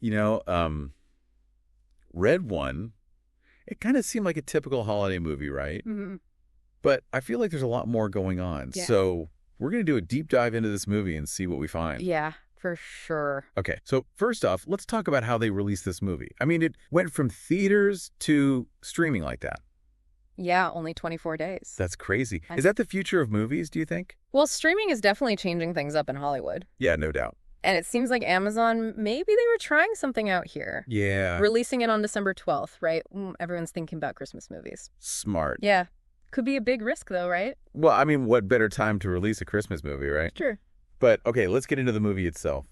You know, Red One, it kind of seemed like a typical holiday movie, right? Hmm. But I feel like there's a lot more going on. Yeah. So we're going to do a deep dive into this movie and see what we find. Yeah, for sure. Okay, so first off, let's talk about how they released this movie. I mean, it went from theaters to streaming like that. Yeah, only 24 days. That's crazy. And- Is that the future of movies, do you think? Well, streaming is definitely changing things up in Hollywood. Yeah, no doubt. And it seems like Amazon, maybe they were trying something out here. Yeah. Releasing it on December 12th, right? Everyone's thinking about Christmas movies. Smart. Yeah. Could be a big risk, though, right? Well, I mean, what better time to release a Christmas movie, right? Sure. But, okay, let's get into the movie itself.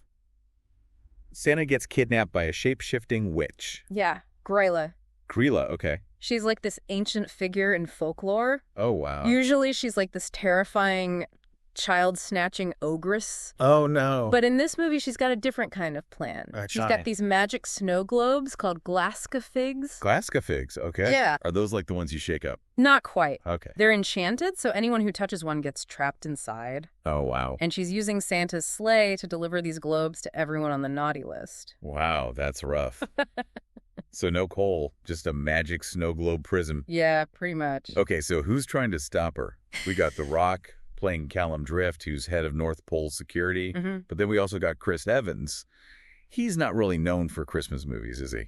Santa gets kidnapped by a shape-shifting witch. Yeah. Gryla. Grilla, okay. She's like this ancient figure in folklore. Oh, wow. Usually she's like this terrifying child-snatching ogress. Oh, no. But in this movie, she's got a different kind of plan. She's Shy. got these magic snow globes called Glaska figs. Glaska figs, okay. Yeah. Are those like the ones you shake up? Not quite. Okay. They're enchanted, so anyone who touches one gets trapped inside. Oh, wow. And she's using Santa's sleigh to deliver these globes to everyone on the naughty list. Wow, that's rough. So no coal, just a magic snow globe prism. Yeah, pretty much. Okay, so who's trying to stop her? We got The Rock playing Callum Drift, who's head of North Pole Security. Hmm. But then we also got Chris Evans. He's not really known for Christmas movies, is he?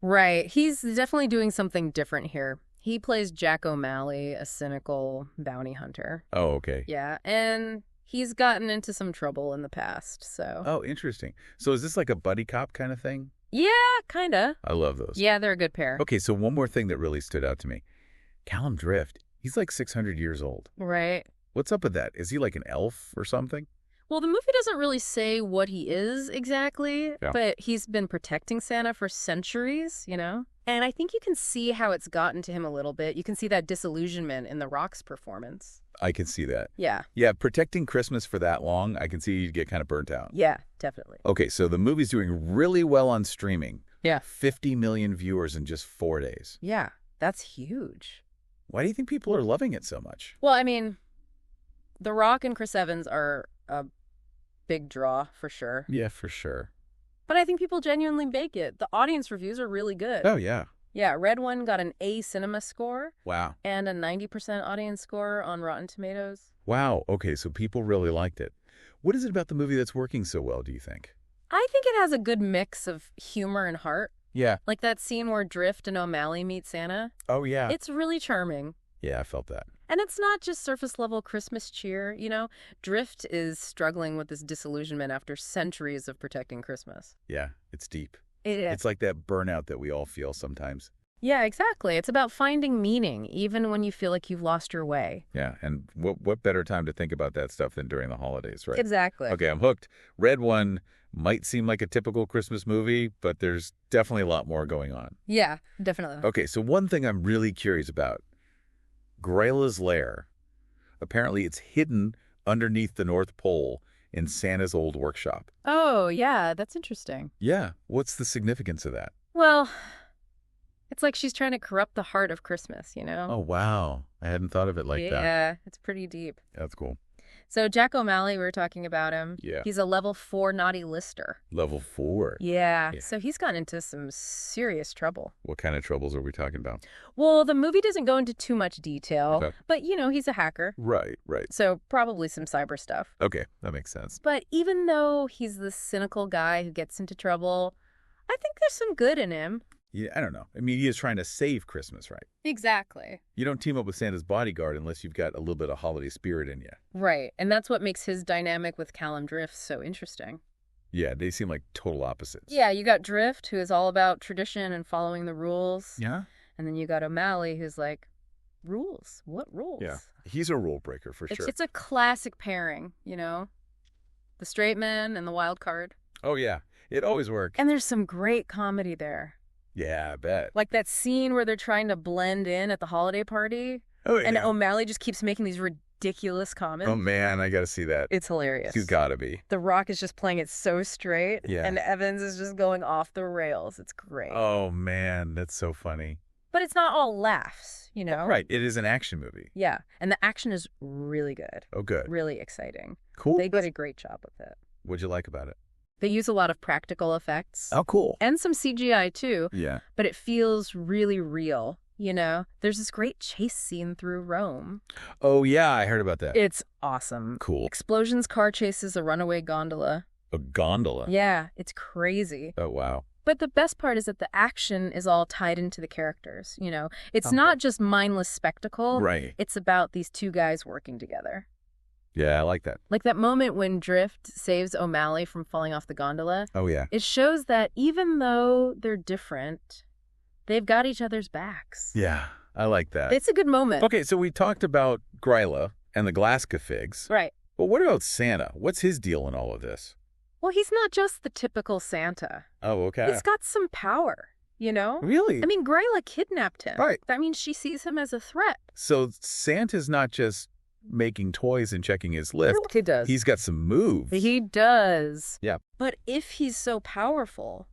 Right. He's definitely doing something different here. He plays Jack O'Malley, a cynical bounty hunter. Oh, okay. Yeah, and he's gotten into some trouble in the past, so... Oh, interesting. So is this like a buddy cop kind of thing? Yeah, kinda. I love those. Yeah, they're a good pair. Okay, so one more thing that really stood out to me. Callum Drift, he's like 600 years old. Right. What's up with that? Is he like an elf or something? Well, the movie doesn't really say what he is exactly, Yeah. but he's been protecting Santa for centuries, you know? And I think you can see how it's gotten to him a little bit. You can see that disillusionment in The Rock's performance. I can see that. Yeah. Yeah, protecting Christmas for that long, I can see you get kind of burnt out. Yeah, definitely. Okay, so the movie's doing really well on streaming. Yeah. 50 million viewers in just 4 days. Yeah, that's huge. Why do you think people are loving it so much? Well, I mean, The Rock and Chris Evans are a big draw for sure. Yeah, for sure. But I think people genuinely bake it. The audience reviews are really good. Oh, yeah. Yeah, Red One got an A CinemaScore Wow. and a 90% audience score on Rotten Tomatoes. Wow. Okay, so people really liked it. What is it about the movie that's working so well, do you think? I think it has a good mix of humor and heart. Yeah. Like that scene where Drift and O'Malley meet Santa. Oh, yeah. It's really charming. Yeah, I felt that. And it's not just surface level Christmas cheer, you know? Drift is struggling with this disillusionment after centuries of protecting Christmas. Yeah, it's deep. It is. It's like that burnout that we all feel sometimes. Yeah, exactly. It's about finding meaning, even when you feel like you've lost your way. Yeah, and what better time to think about that stuff than during the holidays, right? Exactly. Okay, I'm hooked. Red One might seem like a typical Christmas movie, but there's definitely a lot more going on. Yeah, definitely. Okay, so one thing I'm really curious about, Grayla's lair. Apparently it's hidden underneath the North Pole in Santa's old workshop. Oh, yeah, that's interesting. Yeah, what's the significance of that? Well, it's like she's trying to corrupt the heart of Christmas, you know? Oh, wow. I hadn't thought of it like that. Yeah, it's pretty deep. That's cool. So Jack O'Malley, we were talking about him. Yeah. He's a level 4 naughty lister. Level 4. Yeah, Yeah. so he's gotten into some serious trouble. What kind of troubles are we talking about? Well, the movie doesn't go into too much detail, Okay. but, you know, he's a hacker. Right. So probably some cyber stuff. Okay, that makes sense. But even though he's this cynical guy who gets into trouble, I think there's some good in him. Yeah, I don't know. I mean, he is trying to save Christmas, right? Exactly. You don't team up with Santa's bodyguard unless you've got a little bit of holiday spirit in you. Right. And that's what makes his dynamic with Callum Drift so interesting. Yeah, they seem like total opposites. Yeah, you got Drift, who is all about tradition and following the rules. Yeah? And then you got O'Malley, who's like, rules? What rules? Yeah. He's a rule breaker for sure. It's a classic pairing, you know? The straight man and the wild card. Oh, yeah. It always works. And there's some great comedy there. Yeah, I bet. Like that scene where they're trying to blend in at the holiday party. Oh, And yeah. O'Malley just keeps making these ridiculous comments. Oh, man, I got to see that. It's hilarious. He's got to be. The Rock is just playing it so straight. Yeah. And Evans is just going off the rails. It's great. Oh, man, that's so funny. But it's not all laughs, you know? Right, it is an action movie. Yeah. And the action is really good. Oh, good. Really exciting. Cool. They did a great job with it. What'd you like about it? They use a lot of practical effects. Oh, cool. And some CGI too. Yeah. But it feels really real, you know? There's this great chase scene through Rome. Oh, yeah, I heard about that. It's awesome. Cool. Explosions, car chases, a runaway gondola. A gondola? Yeah, it's crazy. Oh, wow. But the best part is that the action is all tied into the characters, you know? It's Okay. not just mindless spectacle. Right. It's about these two guys working together. Yeah, I like that. Like that moment when Drift saves O'Malley from falling off the gondola. Oh, yeah. It shows that even though they're different, they've got each other's backs. Yeah, I like that. It's a good moment. Okay, so we talked about Gryla and the Glasgow figs. Right. But what about Santa? What's his deal in all of this? Well, he's not just the typical Santa. Oh, okay. He's got some power, you know? Really? I mean, Gryla kidnapped him. Right. That means she sees him as a threat. So Santa's not just making toys and checking his list. He does. He's got some moves. He does. Yeah. But if he's so powerful,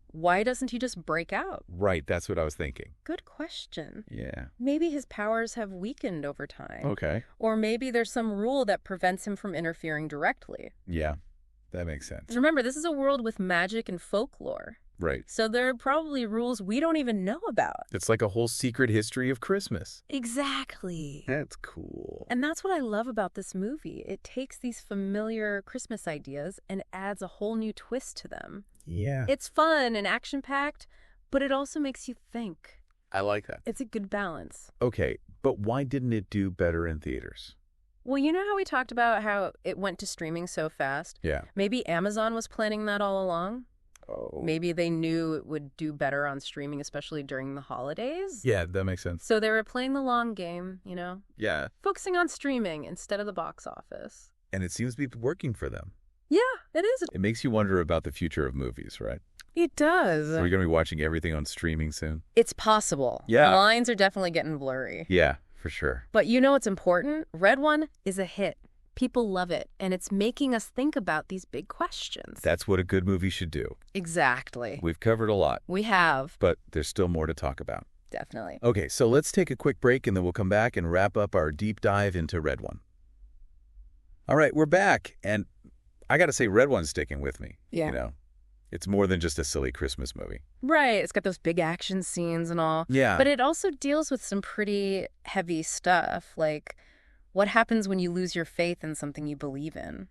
why doesn't he just break out? Right, that's what I was thinking. Good question. Yeah. Maybe his powers have weakened over time. Okay. Or maybe there's some rule that prevents him from interfering directly. Yeah, that makes sense. Remember, this is a world with magic and folklore. Right. So there are probably rules we don't even know about. It's like a whole secret history of Christmas. Exactly. That's cool. And that's what I love about this movie. It takes these familiar Christmas ideas and adds a whole new twist to them. Yeah. It's fun and action-packed, but it also makes you think. I like that. It's a good balance. Okay, but why didn't it do better in theaters? Well, you know how we talked about how it went to streaming so fast? Yeah. Maybe Amazon was planning that all along? Oh. Maybe they knew it would do better on streaming, especially during the holidays? Yeah, that makes sense. So they were playing the long game, you know? Yeah. Focusing on streaming instead of the box office. And it seems to be working for them. Yeah, it is. It makes you wonder about the future of movies, right? It does. Are we going to be watching everything on streaming soon? It's possible. Yeah. The lines are definitely getting blurry. Yeah, for sure. But you know what's important? Red One is a hit. People love it, and it's making us think about these big questions. That's what a good movie should do. Exactly. We've covered a lot, We have. but there's still more to talk about. Definitely. Okay, so let's take a quick break, and then we'll come back and wrap up our deep dive into Red One. All right, we're back, and I got to say, Red One's sticking with me. Yeah. You know, it's more than just a silly Christmas movie. Right. It's got those big action scenes and all. Yeah. But it also deals with some pretty heavy stuff, like what happens when you lose your faith in something you believe in.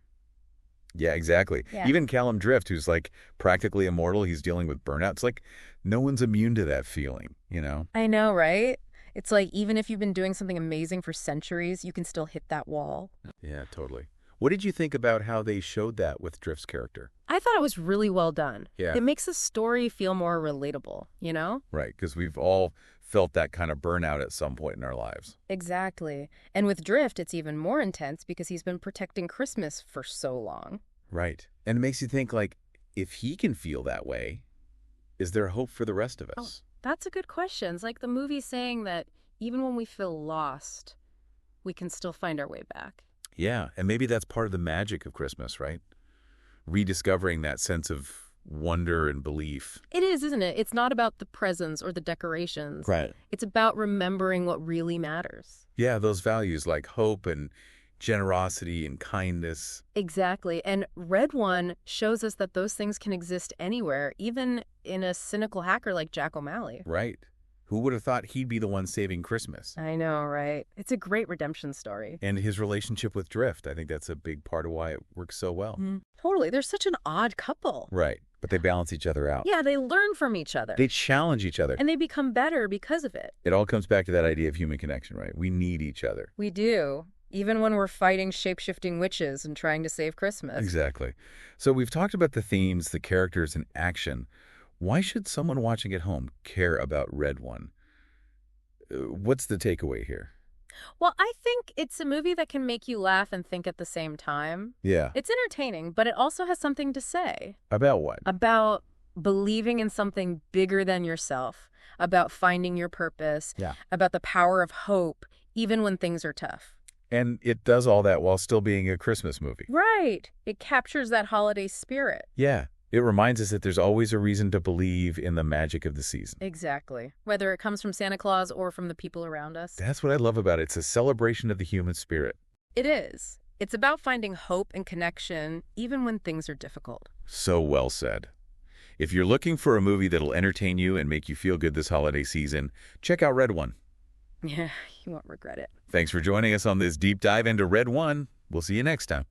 Yeah, exactly. Yeah. Even Callum Drift, who's like practically immortal, he's dealing with burnout. It's like no one's immune to that feeling, you know? I know, right? It's like even if you've been doing something amazing for centuries, you can still hit that wall. Yeah, totally. What did you think about how they showed that with Drift's character? I thought it was really well done. Yeah. It makes the story feel more relatable, you know? Right, because we've all felt that kind of burnout at some point in our lives. Exactly. And with Drift, it's even more intense because he's been protecting Christmas for so long. Right. And it makes you think, like, if he can feel that way, is there hope for the rest of us? Oh, that's a good question. It's like the movie saying that even when we feel lost, we can still find our way back. Yeah, and maybe that's part of the magic of Christmas, right? Rediscovering that sense of wonder and belief. It is, isn't it? It's not about the presents or the decorations. Right. It's about remembering what really matters. Yeah, those values like hope and generosity and kindness. Exactly. And Red One shows us that those things can exist anywhere, even in a cynical hacker like Jack O'Malley. Right. Who would have thought he'd be the one saving Christmas? I know, right? It's a great redemption story. And his relationship with Drift, I think that's a big part of why it works so well. Totally. They're such an odd couple. Right. But they balance each other out. Yeah, they learn from each other. They challenge each other. And they become better because of it. It all comes back to that idea of human connection, right? We need each other. We do. Even when we're fighting shape-shifting witches and trying to save Christmas. Exactly. So we've talked about the themes, the characters, and action. Why should someone watching at home care about Red One? What's the takeaway here? Well, I think it's a movie that can make you laugh and think at the same time. Yeah. It's entertaining, but it also has something to say. About what? About believing in something bigger than yourself, about finding your purpose, Yeah. about the power of hope, even when things are tough. And it does all that while still being a Christmas movie. Right. It captures that holiday spirit. Yeah. It reminds us that there's always a reason to believe in the magic of the season. Exactly. Whether it comes from Santa Claus or from the people around us. That's what I love about it. It's a celebration of the human spirit. It is. It's about finding hope and connection even when things are difficult. So well said. If you're looking for a movie that'll entertain you and make you feel good this holiday season, check out Red One. Yeah, you won't regret it. Thanks for joining us on this deep dive into Red One. We'll see you next time.